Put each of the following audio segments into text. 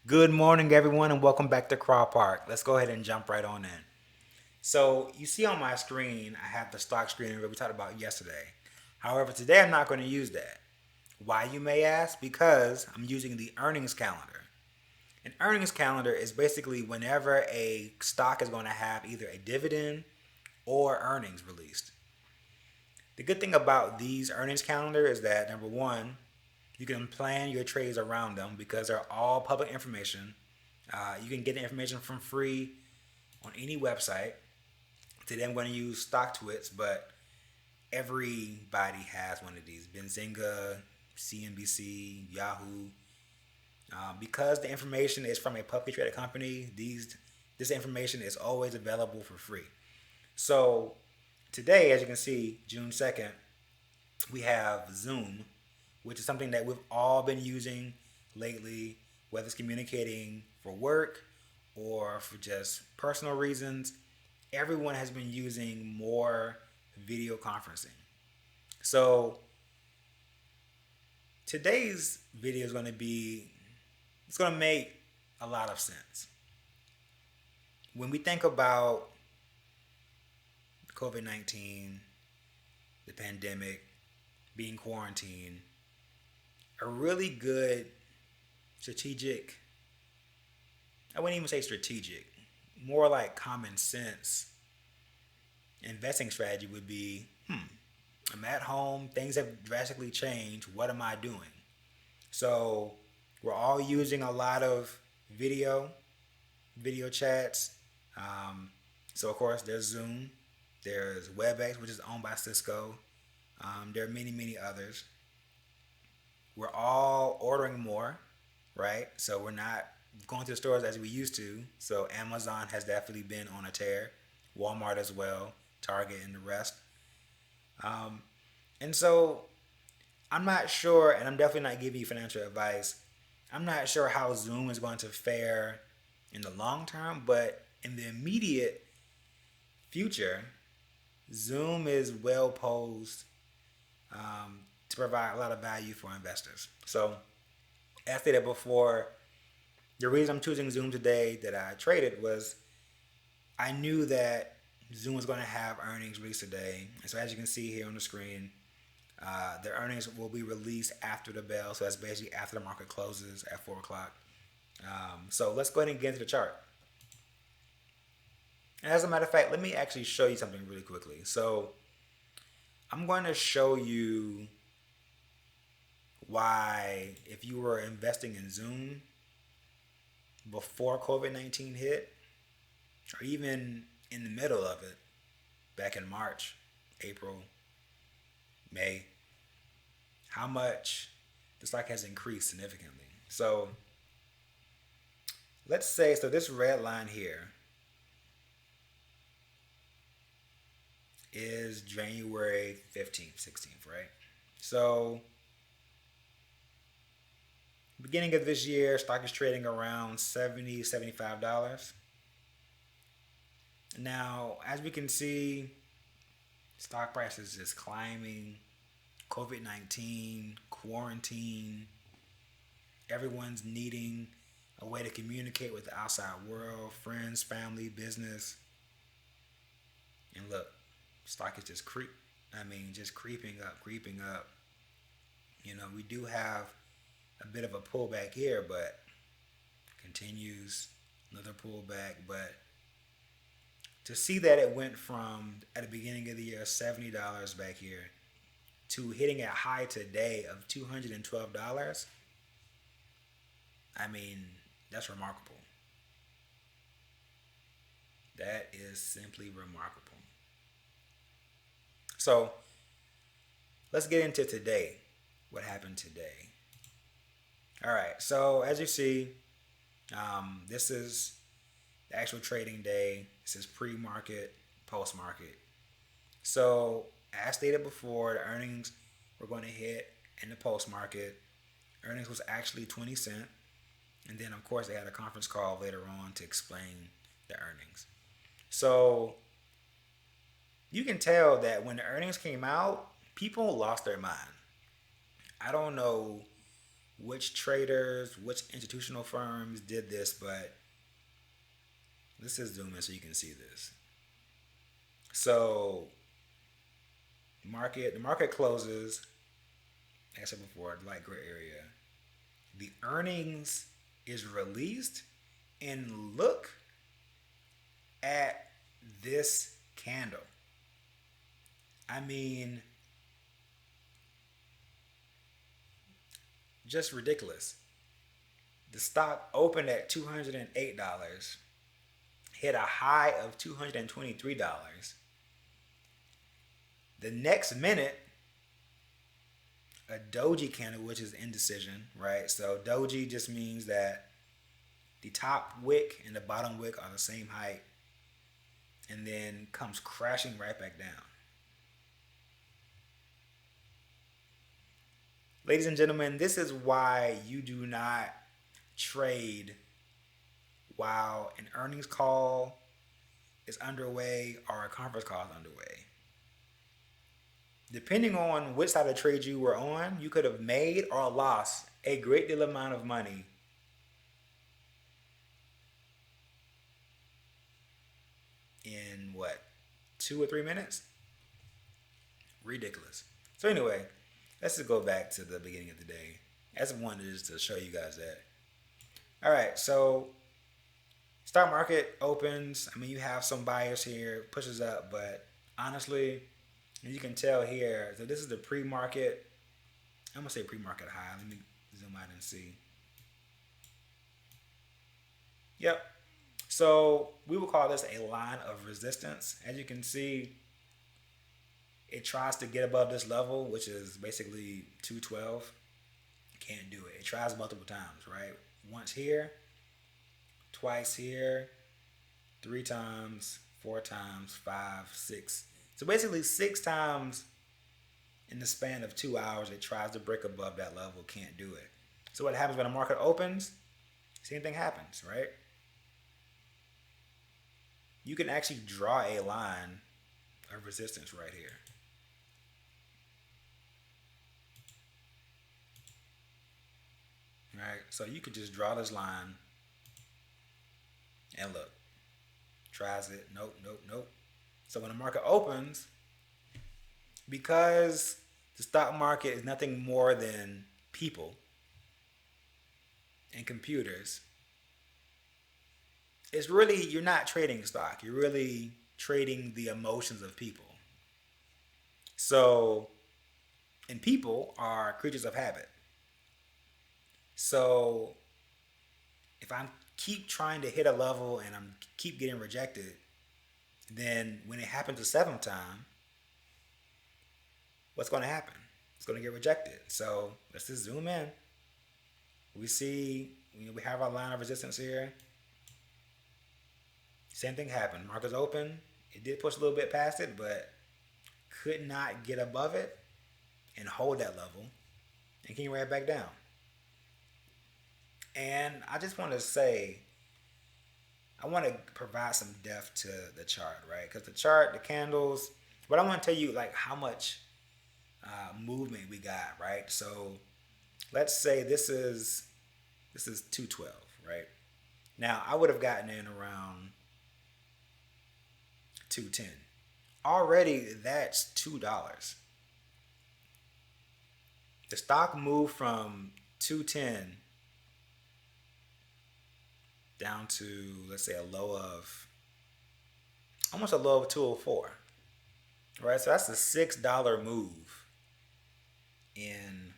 Good morning, everyone, and welcome back to Craw Park. Let's go ahead and jump right on in. So, you see on my screen, I have the stock screen that we talked about yesterday. However, today I'm not going to use that. Why, you may ask? Because I'm using the earnings calendar. An earnings calendar is basically whenever a stock is going to have either a dividend or earnings released. The good thing about these earnings calendar is that number one, you can plan your trades around them because they're all public information. You can get the information from free on any website. Today I'm going to use StockTwits, but everybody has one of these. Benzinga, CNBC, Yahoo. Because the information is from a publicly traded company, this information is always available for free. So today, as you can see, June 2nd, we have Zoom, which is something that we've all been using lately, whether it's communicating for work or for just personal reasons. Everyone has been using more video conferencing. So today's video is going to be, it's going to make a lot of sense. When we think about COVID 19, the pandemic, being quarantined, a really good strategic, I wouldn't even say strategic, more like common sense investing strategy would be I'm at home, things have drastically changed. What am I doing? So we're all using a lot of video chats. So, of course, there's Zoom, there's WebEx, which is owned by Cisco. There are many, many others. We're all ordering more, right? So we're not going to the stores as we used to. So Amazon has definitely been on a tear, Walmart as well, Target, and the rest. Um, and so I'm not sure, and I'm definitely not giving you financial advice. I'm not sure how Zoom is going to fare in the long term, but in the immediate future, Zoom is well posed to provide a lot of value for investors. So, as stated before, the reason I'm choosing Zoom today that I traded was I knew that Zoom was going to have earnings released today. And so, as you can see here on the screen, the earnings will be released after the bell. So, that's basically after the market closes at 4 o'clock. So, let's go ahead and get into the chart. And as a matter of fact, let me actually show you something really quickly. So, I'm going to show you why, if you were investing in Zoom before COVID 19 hit, or even in the middle of it, back in March, April, May, how much the stock has increased significantly. So let's say, so this red line here is January 15th, 16th, right? So beginning of this year, stock is trading around $70, $75. Now, as we can see, stock price is just climbing. COVID 19, quarantine, everyone's needing a way to communicate with the outside world, friends, family, business. And look, stock is just creeping up, creeping up. We do have a bit of a pullback here, but continues another pullback. But to see that it went from at the beginning of the year $70 back here to hitting a high today of $212, I mean, that's remarkable. That is simply remarkable. So let's get into today. What happened today? All right. So as you see, this is the actual trading day. This is pre-market, post-market. So as stated before, the earnings were going to hit in the post-market. Earnings was actually 20 cents. And then, of course, they had a conference call later on to explain the earnings. So you can tell that when the earnings came out, people lost their mind. I don't know which traders, which institutional firms did this, but let's just zoom in so you can see this. So the market closes, like I said before, the light gray area. The earnings is released, and look at this candle. I mean, just ridiculous. The stock opened at $208, hit a high of $223. The next minute, a doji candle, which is indecision, right? So doji just means that the top wick and the bottom wick are the same height, and then comes crashing right back down. Ladies and gentlemen, this is why you do not trade while an earnings call is underway or a conference call is underway. Depending on which side of the trade you were on, you could have made or lost a great deal amount of money in what, 2 or 3 minutes? Ridiculous. So anyway, let's just go back to the beginning of the day. I just wanted just to show you guys that. All right, so stock market opens. I mean, you have some buyers here, pushes up, but honestly, you can tell here, so this is the pre-market. I'm gonna say pre-market high. Let me zoom out and see. Yep. So we will call this a line of resistance. As you can see, it tries to get above this level, which is basically 212. Can't do it. It tries multiple times, right? Once here, twice here, 3 times, 4 times, 5, 6. So basically 6 times in the span of 2 hours, it tries to break above that level, can't do it. So what happens when the market opens? Same thing happens, right? You can actually draw a line of resistance right here. Right, so you could just draw this line and look. Tries it, nope, nope, nope. So when the market opens, because the stock market is nothing more than people and computers, it's really, you're not trading stock. You're really trading the emotions of people. So, and people are creatures of habit. So if I keep trying to hit a level and I'm keep getting rejected, then when it happens the 7th time, what's going to happen? It's going to get rejected. So let's just zoom in. We see, we have our line of resistance here. Same thing happened. Market's open. It did push a little bit past it, but could not get above it and hold that level and came right back down. And I just want to say, I want to provide some depth to the chart, right? Because the chart, the candles, but I want to tell you like how much movement we got, right? So let's say this is 212, right? Now I would have gotten in around 210. Already that's $2. The stock moved from 210 down to, let's say, a low of almost a low of 204. Right? So that's a $6 move in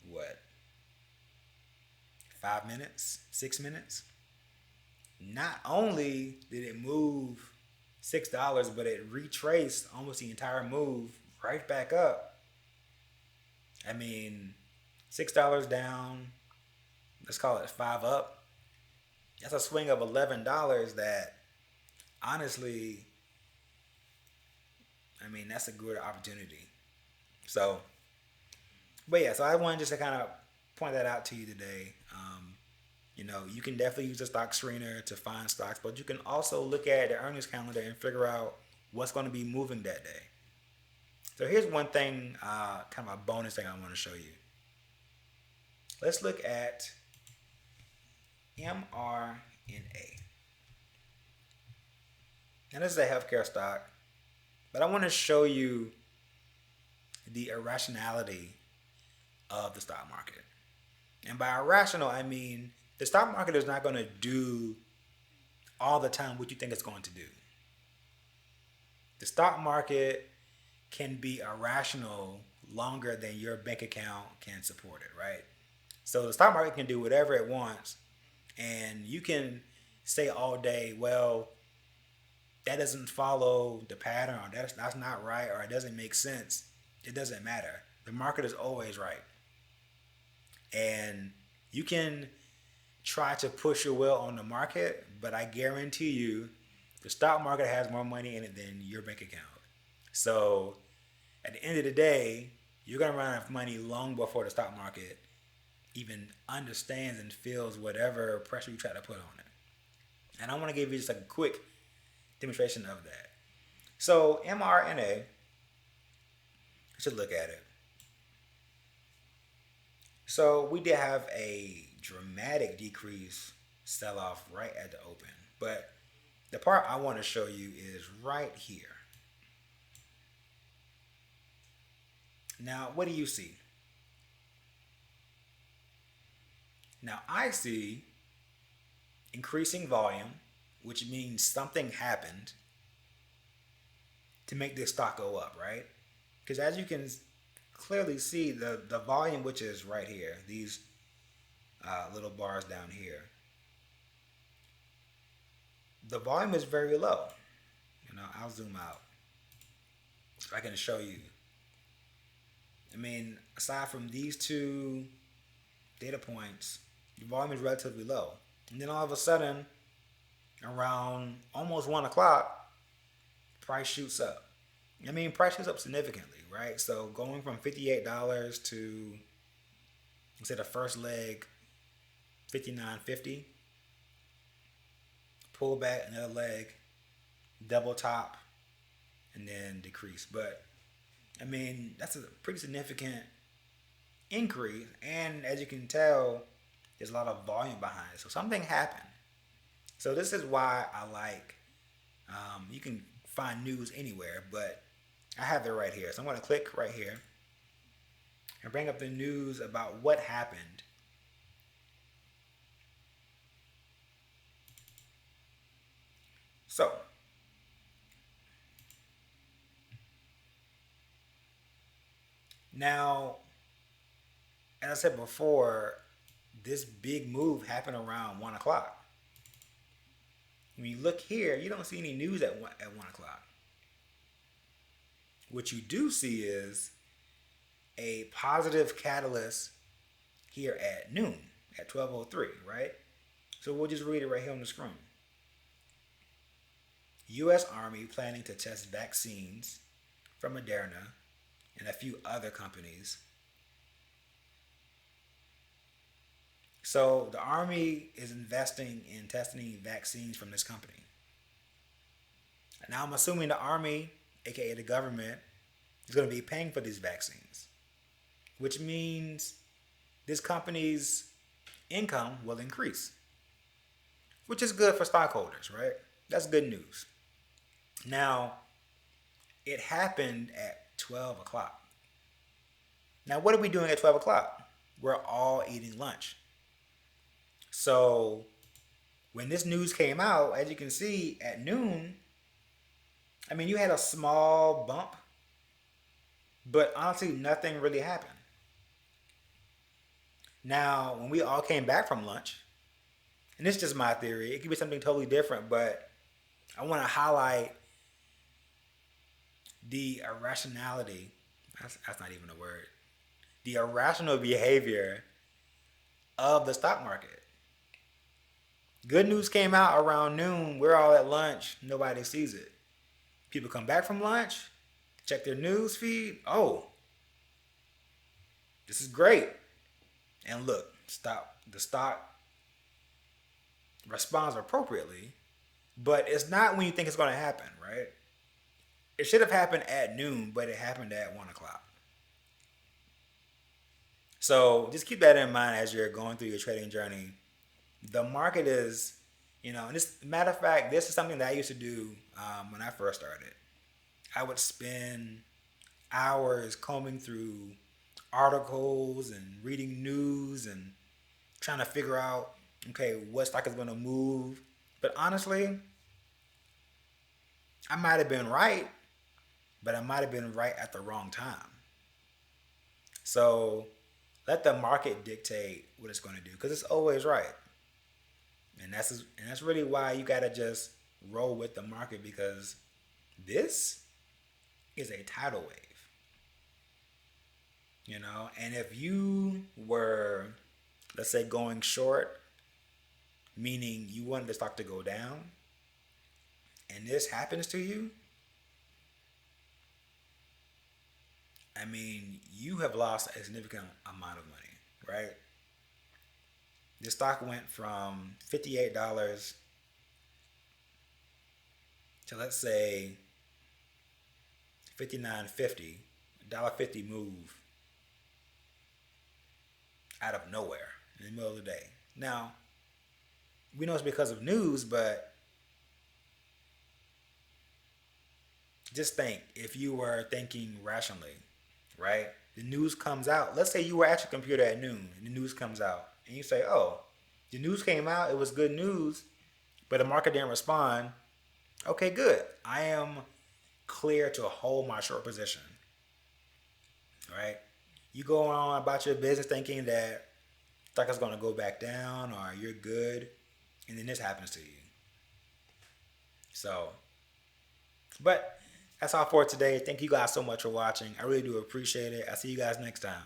what? 5 minutes? 6 minutes? Not only did it move $6, but it retraced almost the entire move right back up. I mean, $6 down, let's call it 5 up. That's a swing of $11 that, honestly, I mean, that's a good opportunity. So, but yeah, so I wanted just to kind of point that out to you today. You know, you can definitely use a stock screener to find stocks, but you can also look at the earnings calendar and figure out what's going to be moving that day. So here's one thing, kind of a bonus thing I want to show you. let's look at mRNA. Now this is a healthcare stock, but I want to show you the irrationality of the stock market. And by irrational, I mean the stock market is not going to do all the time what you think it's going to do. The stock market can be irrational longer than your bank account can support it, right? So the stock market can do whatever it wants, and you can say all day, well, that doesn't follow the pattern, or that's not right, or it doesn't make sense. It doesn't matter. The market is always right. And you can try to push your will on the market, but I guarantee you the stock market has more money in it than your bank account. So at the end of the day, you're going to run out of money long before the stock market even understands and feels whatever pressure you try to put on it. And I want to give you just a quick demonstration of that. So mRNA, should look at it. So we did have a dramatic decrease sell-off right at the open. But the part I want to show you is right here. Now, what do you see? Now, I see increasing volume, which means something happened to make this stock go up, right? Because as you can clearly see, the volume, which is right here, these little bars down here, the volume is very low. I'll zoom out so I can show you. I mean, aside from these two data points, the volume is relatively low. And then all of a sudden, around almost 1 o'clock, price shoots up. I mean, price shoots up significantly, right? So going from $58 to, let's say the first leg, $59.50, pull back another leg, double top, and then decrease. But I mean, that's a pretty significant increase, and as you can tell, there's a lot of volume behind it. So something happened. So this is why I like, you can find news anywhere, but I have it right here. So I'm going to click right here and bring up the news about what happened. So now, as I said before, this big move happened around 1 o'clock. When you look here, you don't see any news at 1 o'clock. What you do see is a positive catalyst here at noon, at 12:03, right? So we'll just read it right here on the screen. U.S. Army planning to test vaccines from Moderna and a few other companies. So the Army is investing in testing vaccines from this company. Now I'm assuming the Army, aka the government, is going to be paying for these vaccines, which means this company's income will increase, which is good for stockholders, right? That's good news. Now, it happened at 12 o'clock. Now, what are we doing at 12 o'clock? We're all eating lunch. So when this news came out, as you can see at noon, I mean, you had a small bump, but honestly, nothing really happened. Now, when we all came back from lunch, and this is just my theory, it could be something totally different, but I want to highlight the irrationality, that's not even a word, the irrational behavior of the stock market. Good news came out around noon. We're all at lunch. Nobody sees it. People come back from lunch, check their news feed. Oh, this is great. And look, the stock responds appropriately, but it's not when you think it's going to happen, right? It should have happened at noon, but it happened at 1 o'clock. So just keep that in mind as you're going through your trading journey. The market is, and this matter of fact, this is something that I used to do when I first started. I would spend hours combing through articles and reading news and trying to figure out, okay, what stock is going to move. But honestly, I might have been right, but I might have been right at the wrong time. So let the market dictate what it's going to do because it's always right. And that's really why you got to just roll with the market because this is a tidal wave, And if you were, let's say, going short, meaning you wanted the stock to go down, and this happens to you, I mean, you have lost a significant amount of money, right? The stock went from $58 to, let's say, 59.50, $1.50 move out of nowhere in the middle of the day. Now, we know it's because of news, but just think if you were thinking rationally, right? The news comes out. Let's say you were at your computer at noon and the news comes out. And you say, oh, the news came out. It was good news, but the market didn't respond. Okay, good. I am clear to hold my short position, right? You go on about your business thinking that stock is going to go back down or you're good, and then this happens to you. So, but that's all for today. Thank you guys so much for watching. I really do appreciate it. I'll see you guys next time.